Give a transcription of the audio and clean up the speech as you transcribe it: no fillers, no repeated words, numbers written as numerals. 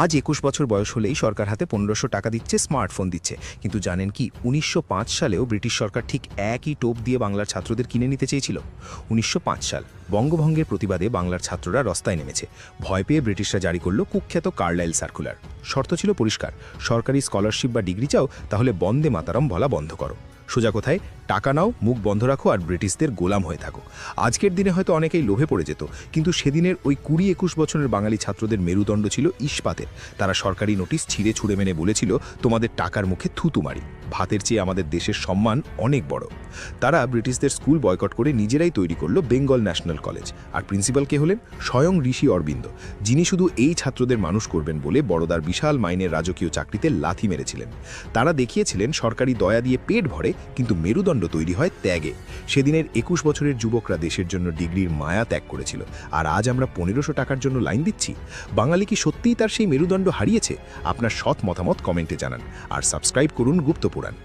আজ ২১ বছর বয়স হলেই সরকার হাতে ১৫০০ টাকা দিচ্ছে, স্মার্টফোন দিচ্ছে। কিন্তু জানেন কি ১৯০৫ সালেও ব্রিটিশ সরকার ঠিক একই টোপ দিয়ে বাংলার ছাত্রদের কিনে নিতে চেয়েছিল। ১৯০৫ সাল বঙ্গভঙ্গের প্রতিবাদে বাংলার ছাত্ররা রাস্তায় নেমেছে। ভয় পেয়ে ব্রিটিশরা জারি করল কুখ্যাত কার্লাইল সার্কুলার। শর্ত ছিল পরিষ্কার, সরকারি স্কলারশিপ বা ডিগ্রি চাও তাহলে বন্দে মাতারম বলা বন্ধ করো। সোজা কোথায়, টাকা নাও, মুখ বন্ধ রাখো আর ব্রিটিশদের গোলাম হয়ে থাকো। আজকের দিনে হয়তো অনেকেই লোভে পড়ে যেত, কিন্তু সেদিনের ওই ২০-২১ বছরের বাঙালি ছাত্রদের মেরুদণ্ড ছিল ইস্পাতের। তারা সরকারি নোটিশ ছিঁড়ে ছুঁড়ে মেনে বলেছিল, তোমাদের টাকার মুখে থুতু মারি, ভাতের চেয়ে আমাদের দেশের সম্মান অনেক বড়। তারা ব্রিটিশদের স্কুল বয়কট করে নিজেরাই তৈরি করলো বেঙ্গল ন্যাশনাল কলেজ। আর প্রিন্সিপাল কে হলেন? স্বয়ং ঋষি অরবিন্দ, যিনি শুধু এই ছাত্রদের মানুষ করবেন বলে বড়দার বিশাল মাইনের রাজকীয় চাকরিতে লাথি মেরেছিলেন। তারা দেখিয়েছিলেন সরকারি দয়া দিয়ে পেট ভরে, কিন্তু মেরুদণ্ড তৈরি হয় ত্যাগে। সেদিনের ২১ বছরের যুবকরা দেশের জন্য ডিগ্রির মায়া ত্যাগ করেছিল, আর আজ আমরা ১৫০০ টাকার জন্য লাইন দিচ্ছি। বাঙালি কি সত্যিই তার সেই মেরুদণ্ড হারিয়েছে? আপনার সৎ মতামত কমেন্টে জানান, আর সাবস্ক্রাইব করুন গুপ্তপুরাণ।